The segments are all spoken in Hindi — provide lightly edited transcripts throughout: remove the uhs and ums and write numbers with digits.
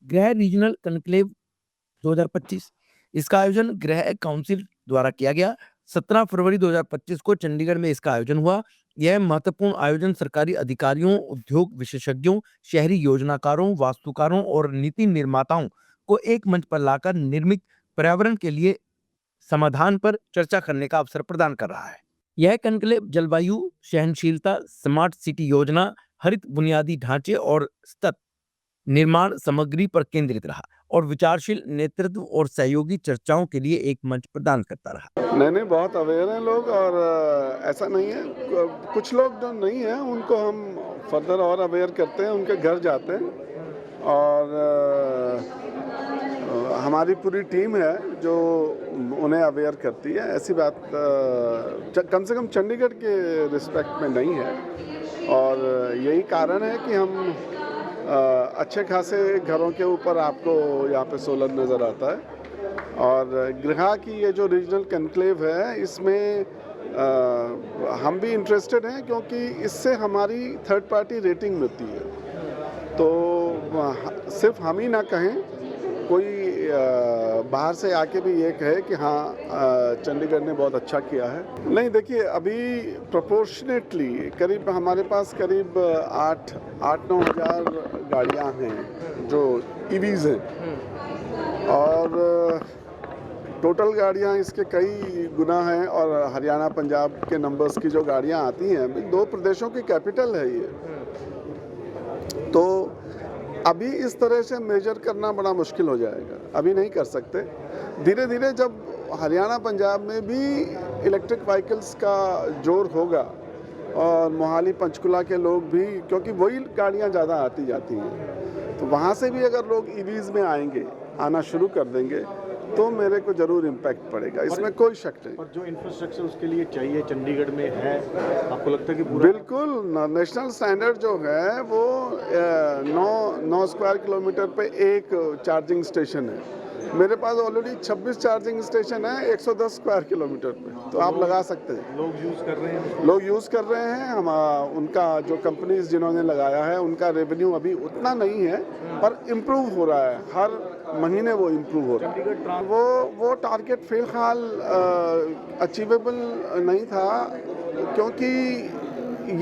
गृह रीजनल कन्क्लेव 2025। इसका आयोजन गृह काउंसिल द्वारा किया गया। 17 फरवरी 2025 को चंडीगढ़ में इसका आयोजन हुआ। यह महत्वपूर्ण आयोजन सरकारी अधिकारियों, उद्योग विशेषज्ञों, शहरी योजनाकारों, वास्तुकारों और नीति निर्माताओं को एक मंच पर लाकर निर्मित पर्यावरण के लिए समाधान पर चर्चा करने का अवसर प्रदान कर रहा है। यह कन्क्लेव जलवायु सहनशीलता, स्मार्ट सिटी योजना, हरित बुनियादी ढांचे और सतत निर्माण सामग्री पर केंद्रित रहा और विचारशील नेतृत्व और सहयोगी चर्चाओं के लिए एक मंच प्रदान करता रहा। नहीं, बहुत अवेयर हैं लोग और ऐसा नहीं है। कुछ लोग जो नहीं हैं उनको हम फर्दर और अवेयर करते हैं, उनके घर जाते हैं और हमारी पूरी टीम है जो उन्हें अवेयर करती है। ऐसी बात कम से कम चंडीगढ़ के रिस्पेक्ट में नहीं है और यही कारण है कि हम अच्छे खासे घरों के ऊपर आपको यहाँ पे सोलर नज़र आता है। और गृह की ये जो रीजनल कन्क्लेव है इसमें हम भी इंटरेस्टेड हैं क्योंकि इससे हमारी थर्ड पार्टी रेटिंग मिलती है। तो सिर्फ हम ही ना कहें, कोई बाहर से आके भी ये कहे कि हाँ चंडीगढ़ ने बहुत अच्छा किया है। नहीं, देखिए अभी प्रोपोर्शनेटली करीब हमारे पास करीब 8-9 हज़ार गाड़ियाँ हैं जो ईवीज़ हैं और टोटल गाड़ियाँ इसके कई गुना हैं और हरियाणा पंजाब के नंबर्स की जो गाड़ियाँ आती हैं, दो प्रदेशों की कैपिटल है ये। तो अभी इस तरह से मेजर करना बड़ा मुश्किल हो जाएगा, अभी नहीं कर सकते। धीरे धीरे जब हरियाणा पंजाब में भी इलेक्ट्रिक व्हीकल्स का जोर होगा और मोहाली पंचकुला के लोग भी, क्योंकि वही गाड़ियां ज़्यादा आती जाती हैं, तो वहाँ से भी अगर लोग ईवीज़ में आना शुरू कर देंगे तो मेरे को ज़रूर इम्पैक्ट पड़ेगा, इसमें कोई शक नहीं। और जो इंफ्रास्ट्रक्चर उसके लिए चाहिए चंडीगढ़ में है, आपको लगता है कि पूरा? बिल्कुल, नेशनल स्टैंडर्ड जो है वो 9 स्क्वायर किलोमीटर पे एक चार्जिंग स्टेशन है। मेरे पास ऑलरेडी 26 चार्जिंग स्टेशन है 110 स्क्वायर किलोमीटर पे, तो आप लगा सकते हैं। लोग यूज़ कर रहे हैं? लोग यूज़ कर रहे हैं। हम उनका जो कंपनीज जिन्होंने लगाया है उनका रेवेन्यू अभी उतना नहीं है पर इम्प्रूव हो रहा है, हर महीने वो इम्प्रूव हो रहा है। वो टारगेट फिलहाल अचीवेबल नहीं था, क्योंकि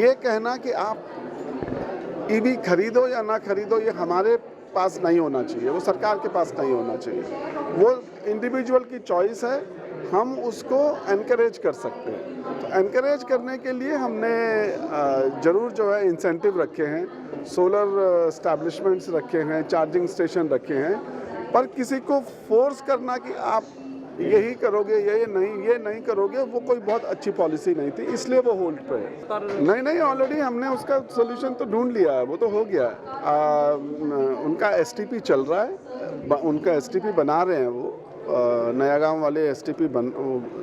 ये कहना कि आप ईवी खरीदो या ना खरीदो ये हमारे पास नहीं होना चाहिए, वो सरकार के पास नहीं होना चाहिए, वो इंडिविजुअल की चॉइस है। हम उसको एनकरेज कर सकते हैं, तो एनकरेज करने के लिए हमने ज़रूर जो है इंसेंटिव रखे हैं, सोलर एस्टैब्लिशमेंट्स रखे हैं, चार्जिंग स्टेशन रखे हैं, पर किसी को फोर्स करना कि आप यही करोगे ये नहीं करोगे, वो कोई बहुत अच्छी पॉलिसी नहीं थी, इसलिए वो होल्ड पे है। नहीं, ऑलरेडी हमने उसका सोल्यूशन तो ढूंढ लिया है, वो तो हो गया है। उनका एसटीपी चल रहा है, उनका एसटीपी बना रहे हैं वो, नया गांव वाले एसटीपी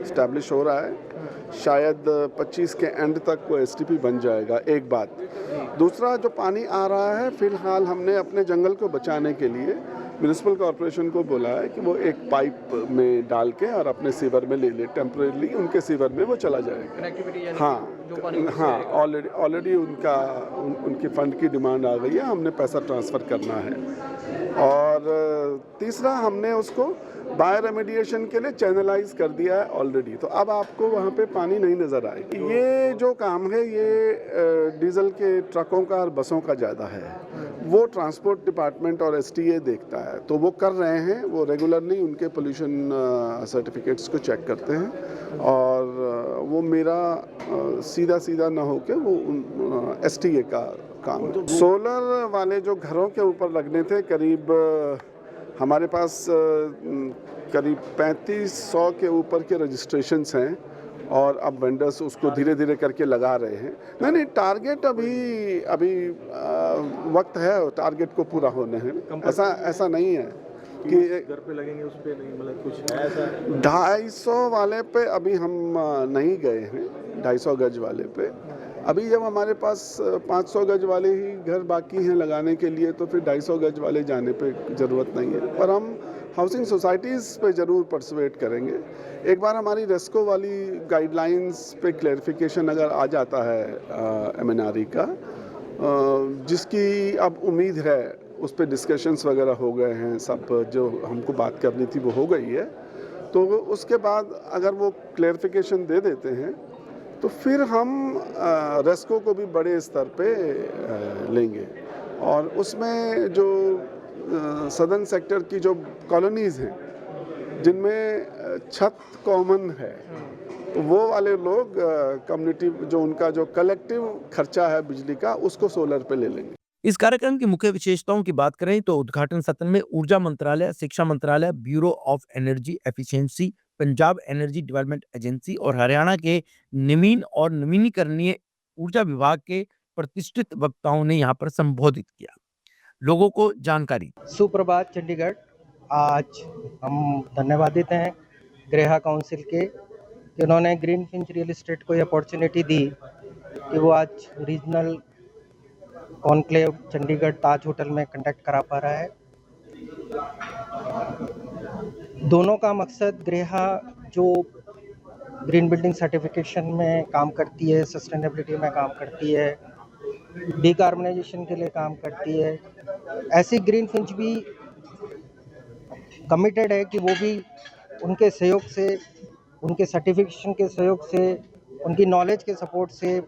इस्टेब्लिश हो रहा है, शायद 25 के एंड तक वो एसटीपी बन जाएगा। एक बात, दूसरा जो पानी आ रहा है, फिलहाल हमने अपने जंगल को बचाने के लिए म्यूनिसिपल कॉरपोरेशन को बोला है कि वो एक पाइप में डाल के और अपने सीवर में ले ले, टेम्परेरी उनके सीवर में वो चला जाएगा। हाँ, ऑलरेडी उनकी फंड की डिमांड आ गई है, हमने पैसा ट्रांसफ़र करना है। और तीसरा, हमने उसको बायो रेमेडिएशन के लिए चैनलाइज कर दिया है ऑलरेडी, तो अब आपको वहाँ पे पानी नहीं नज़र आएगा। ये जो काम है ये डीजल के ट्रकों का और बसों का ज़्यादा है, वो ट्रांसपोर्ट डिपार्टमेंट और एसटीए देखता है, तो वो कर रहे हैं, वो रेगुलरली उनके पोल्यूशन सर्टिफिकेट्स को चेक करते हैं और वो मेरा सीधा ना होके वो एसटीए का काम है। सोलर वाले जो घरों के ऊपर लगने थे, करीब हमारे पास करीब 3500 के ऊपर के रजिस्ट्रेशंस हैं और अब वेंडर्स उसको धीरे धीरे करके लगा रहे हैं। नहीं, टारगेट अभी वक्त है टारगेट को पूरा होने हैं, ऐसा नहीं है कि घर पे लगेंगे, उस पे नहीं, मतलब कुछ है ऐसा? 250 वाले पे अभी हम नहीं गए हैं, 250 गज वाले पे। अभी जब हमारे पास 500 गज वाले ही घर बाकी हैं लगाने के लिए, तो फिर 250 गज वाले जाने पे ज़रूरत नहीं है, पर हम हाउसिंग सोसाइटीज़ पे ज़रूर परसुएट करेंगे। एक बार हमारी रेस्को वाली गाइडलाइंस पे क्लैरिफिकेशन अगर आ जाता है MNRE का, जिसकी अब उम्मीद है उस पे डिस्कशंस वगैरह हो गए हैं, सब जो हमको बात करनी थी वो हो गई है। तो उसके बाद अगर वो क्लेरिफिकेशन दे देते हैं तो फिर हम रेस्को को भी बड़े स्तर पे लेंगे और उसमें जो सदर्न सेक्टर की जो कॉलोनीज़ हैं जिनमें छत कॉमन है, तो वो वाले लोग कम्युनिटी जो उनका जो कलेक्टिव खर्चा है बिजली का उसको सोलर पे ले लेंगे। इस कार्यक्रम की मुख्य विशेषताओं की बात करें तो उद्घाटन सत्र में ऊर्जा मंत्रालय, शिक्षा मंत्रालय, bureau of energy efficiency, Punjab energy development agency और हरियाणा के नवीन और नवीनीकरणीय ऊर्जा विभाग के प्रतिष्ठित वक्ताओं ने यहाँ पर संबोधित किया, लोगों को जानकारी दी। सुप्रभात चंडीगढ़। आज हम धन्यवादित हैं गृह काउंसिल के कि उन्होंने ग्रीन फिंच रियल एस्टेट को ये अपॉर्चुनिटी दी कि वो आज रीजनल कॉन्क्लेव चंडीगढ़ ताज होटल में कंडक्ट करा पा रहा है। दोनों का मकसद गृह जो ग्रीन बिल्डिंग सर्टिफिकेशन में काम करती है, सस्टेनेबिलिटी में काम करती है, डिकार्बनाइजेशन के लिए काम करती है, ऐसी ग्रीन फिंच भी कमिटेड है कि वो भी उनके सहयोग से, उनके सर्टिफिकेशन के सहयोग से, उनकी नॉलेज के सपोर्ट से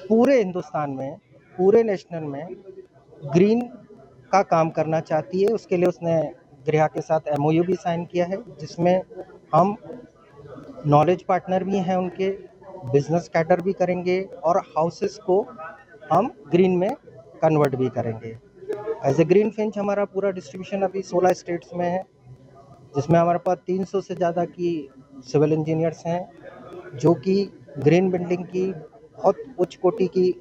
पूरे हिंदुस्तान में, पूरे नेशनल में ग्रीन का काम करना चाहती है। उसके लिए उसने गृह के साथ एमओयू भी साइन किया है, जिसमें हम नॉलेज पार्टनर भी हैं उनके, बिजनेस कैटर भी करेंगे और हाउसेस को हम ग्रीन में कन्वर्ट भी करेंगे। एज ए ग्रीन फिंच हमारा पूरा डिस्ट्रीब्यूशन अभी 16 स्टेट्स में है, जिसमें हमारे पास 300 से ज़्यादा की सिविल इंजीनियर्स हैं जो कि ग्रीन बिल्डिंग की बहुत उच्च कोटि की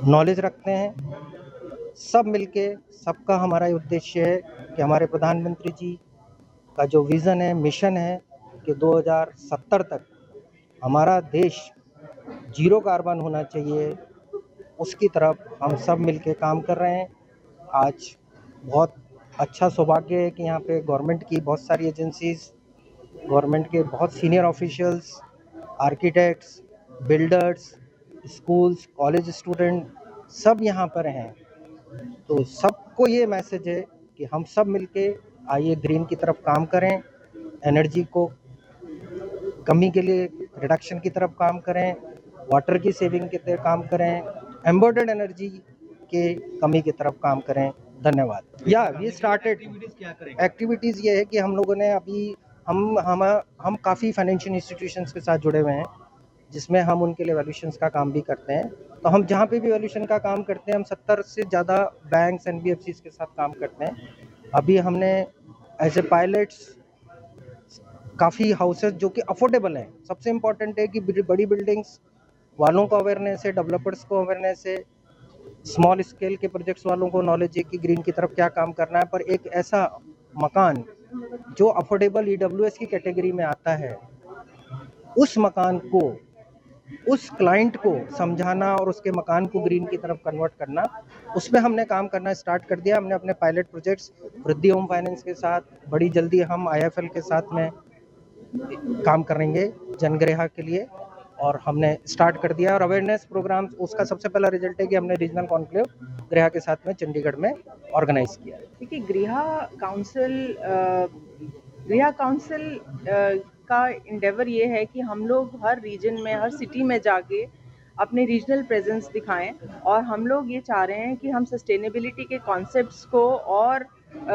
नॉलेज रखते हैं। सब मिलके, सबका हमारा उद्देश्य है कि हमारे प्रधानमंत्री जी का जो विज़न है, मिशन है कि 2070 तक हमारा देश जीरो कार्बन होना चाहिए, उसकी तरफ हम सब मिलके काम कर रहे हैं। आज बहुत अच्छा सौभाग्य है कि यहाँ पे गवर्नमेंट की बहुत सारी एजेंसीज़, गवर्नमेंट के बहुत senior officials, architects, builders, schools, college student सब यहाँ पर हैं। तो सबको ये मैसेज है कि हम सब मिलके आइए ग्रीन की तरफ काम करें, एनर्जी को कमी के लिए रिडक्शन की तरफ काम करें, वाटर की सेविंग की तरफ काम करें, एम्बेडेड एनर्जी के कमी की तरफ काम करें। धन्यवाद। या वी स्टार्टेड एक्टिविटीज़ ये है कि हम लोगों ने अभी हम काफ़ी फाइनेंशियल इंस्टीट्यूशंस के साथ जुड़े हुए हैं, जिसमें हम उनके लिए वैल्यूएशंस का काम भी करते हैं। तो हम जहाँ पे भी वैल्यूएशन का काम करते हैं, हम 70 से ज़्यादा बैंक्स, एनबीएफसीज के साथ काम करते हैं। अभी हमने एज ए पायलट्स काफ़ी हाउसेस जो कि अफोर्डेबल हैं, सबसे इम्पॉर्टेंट है कि बड़ी बिल्डिंग्स वालों को अवेयरनेस है, डेवलपर्स को अवेयरनेस है, स्मॉल स्केल के प्रोजेक्ट्स वालों को नॉलेज है कि ग्रीन की तरफ क्या काम करना है, पर एक ऐसा मकान जो अफोर्डेबल ईडब्ल्यूएस की कैटेगरी में आता है, उस मकान को, उस क्लाइंट को समझाना और उसके मकान को ग्रीन की तरफ कन्वर्ट करना, उसमें हमने काम करना स्टार्ट कर दिया। हमने अपने पायलट प्रोजेक्ट्स वृद्धि होम फाइनेंस के साथ, बड़ी जल्दी हम आईएफएल के साथ में काम करेंगे जनगृह के लिए, और हमने स्टार्ट कर दिया। और अवेयरनेस प्रोग्राम, उसका सबसे पहला रिजल्ट है कि हमने रीजनल कॉन्क्लेव गृह के साथ में चंडीगढ़ में ऑर्गेनाइज किया। देखिए, गृह काउंसिल का इंडेवर ये है कि हम लोग हर रीजन में, हर सिटी में जाके अपने रीजनल प्रेजेंस दिखाएं, और हम लोग ये चाह रहे हैं कि हम सस्टेनेबिलिटी के कॉन्सेप्ट्स को और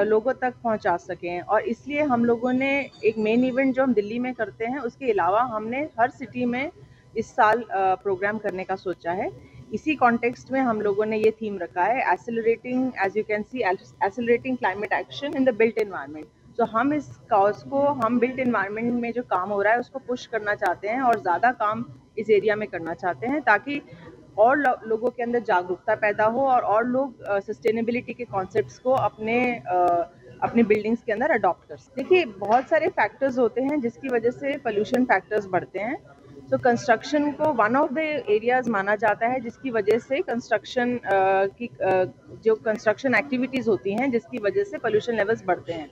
लोगों तक पहुंचा सकें। और इसलिए हम लोगों ने एक मेन इवेंट जो हम दिल्ली में करते हैं, उसके अलावा हमने हर सिटी में इस साल प्रोग्राम करने का सोचा है। इसी कॉन्टेक्स्ट में हम लोगों ने ये थीम रखा है, accelerating, as you can see, accelerating climate action in the built environment. तो हम इस कॉज को, हम बिल्ट एनवायरनमेंट में जो काम हो रहा है उसको पुश करना चाहते हैं और ज़्यादा काम इस एरिया में करना चाहते हैं, ताकि और लोगों के अंदर जागरूकता पैदा हो और लोग सस्टेनेबिलिटी के कॉन्सेप्ट्स को अपने बिल्डिंग्स के अंदर अडॉप्ट कर सकें। देखिए, बहुत सारे फैक्टर्स होते हैं जिसकी वजह से पोल्यूशन फैक्टर्स बढ़ते हैं। तो कंस्ट्रक्शन को वन ऑफ द एरियाज माना जाता है जिसकी वजह से कंस्ट्रक्शन जो कंस्ट्रक्शन एक्टिविटीज़ होती हैं जिसकी वजह से पोल्यूशन लेवल्स बढ़ते हैं।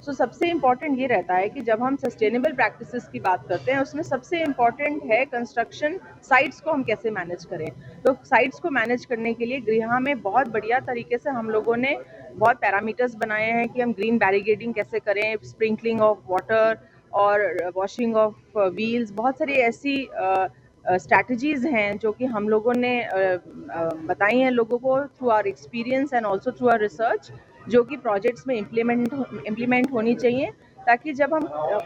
सो सबसे इम्पॉर्टेंट ये रहता है कि जब हम सस्टेनेबल प्रैक्टिसेस की बात करते हैं उसमें सबसे इम्पॉर्टेंट है कंस्ट्रक्शन साइट्स को हम कैसे मैनेज करें। तो साइट्स को मैनेज करने के लिए गृह में बहुत बढ़िया तरीके से हम लोगों ने बहुत पैरामीटर्स बनाए हैं कि हम ग्रीन बैरिगेडिंग कैसे करें, स्प्रिंकलिंग ऑफ वाटर और वॉशिंग ऑफ व्हील्स, बहुत सारी ऐसी स्ट्रैटेजीज हैं जो कि हम लोगों ने बताई हैं लोगों को through our experience and also through our research, जो कि प्रोजेक्ट्स में इम्प्लीमेंट होनी चाहिए, ताकि जब हम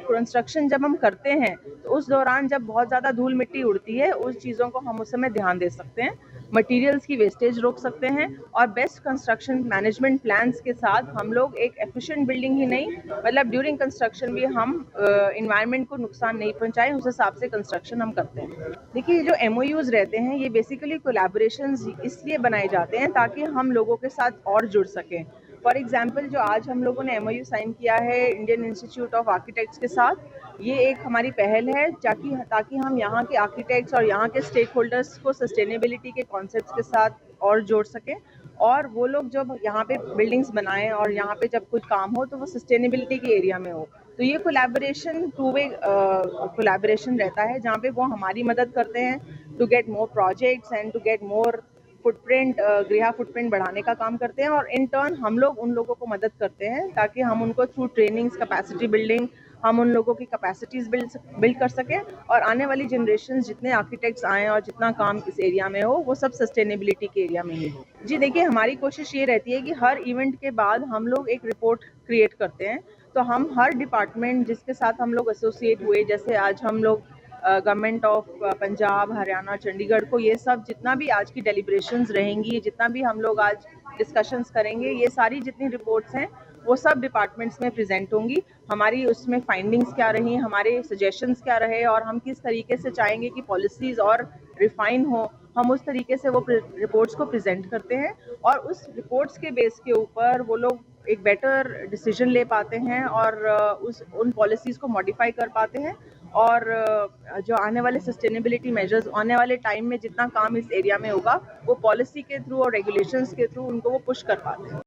कंस्ट्रक्शन जब हम करते हैं तो उस दौरान जब बहुत ज़्यादा धूल मिट्टी उड़ती है उस चीज़ों को हम उस समय ध्यान दे सकते हैं, मटेरियल्स की वेस्टेज रोक सकते हैं और बेस्ट कंस्ट्रक्शन मैनेजमेंट प्लान्स के साथ हम लोग एक एफिशिएंट बिल्डिंग ही नहीं, मतलब ड्यूरिंग कंस्ट्रक्शन भी हम इन्वायरमेंट को नुकसान नहीं पहुंचाएं, उस हिसाब से कंस्ट्रक्शन हम करते हैं। देखिए जो MOUs रहते हैं ये बेसिकली कोलैबोरेशंस इसलिए बनाए जाते हैं ताकि हम लोगों के साथ और जुड़ सकें। फॉर एग्जाम्पल जो आज हम लोगों ने MOU साइन किया है इंडियन इंस्टीट्यूट ऑफ आर्किटेक्ट्स के साथ, ये एक हमारी पहल है ताकि हम यहाँ के आर्किटेक्ट्स और यहाँ के स्टेक होल्डर्स को सस्टेनेबिलिटी के कॉन्सेप्ट्स के साथ और जोड़ सकें, और वो लोग जब यहाँ पे बिल्डिंग्स बनाएं और यहाँ पे जब कुछ काम हो तो वो सस्टेनेबिलिटी के एरिया में हो। तो ये कोलैबोरेशन टू वे कोलैबोरेशन रहता है जहाँ पे वो हमारी मदद करते हैं to get more projects and to get more footprint, गृह फुटप्रिंट बढ़ाने का काम करते हैं, और इन टर्न हम लोग उन लोगों को मदद करते हैं ताकि हम उनको थ्रू ट्रेनिंग्स, कैपेसिटी बिल्डिंग, हम उन लोगों की कैपेसिटीज बिल्ड कर सकें और आने वाली जनरेशन जितने आर्किटेक्ट्स आएँ और जितना काम इस एरिया में हो वो सब सस्टेनेबिलिटी के एरिया में ही हो। जी देखिए, हमारी कोशिश ये रहती है कि हर इवेंट के बाद हम लोग एक रिपोर्ट क्रिएट करते हैं, तो हम हर डिपार्टमेंट जिसके साथ हम लोग एसोसिएट हुए, जैसे आज हम लोग गवर्नमेंट ऑफ पंजाब, हरियाणा, चंडीगढ़ को, ये सब जितना भी आज की डेलिब्रेशंस रहेंगी, जितना भी हम लोग आज डिस्कशंस करेंगे, ये सारी जितनी रिपोर्ट्स हैं वो सब डिपार्टमेंट्स में प्रेजेंट होंगी। हमारी उसमें फाइंडिंग्स क्या रही, हमारे सजेशंस क्या रहे और हम किस तरीके से चाहेंगे कि पॉलिसीज़ और रिफाइन हो, हम उस तरीके से वो रिपोर्ट्स को प्रेजेंट करते हैं और उस रिपोर्ट्स के बेस के ऊपर वो लोग एक बेटर डिसीजन ले पाते हैं और उन पॉलिसीज़ को मॉडिफाई कर पाते हैं, और जो आने वाले सस्टेनेबिलिटी मेजर्स आने वाले टाइम में जितना काम इस एरिया में होगा वो पॉलिसी के थ्रू और रेगुलेशंस के थ्रू उनको वो पुश कर पाते हैं।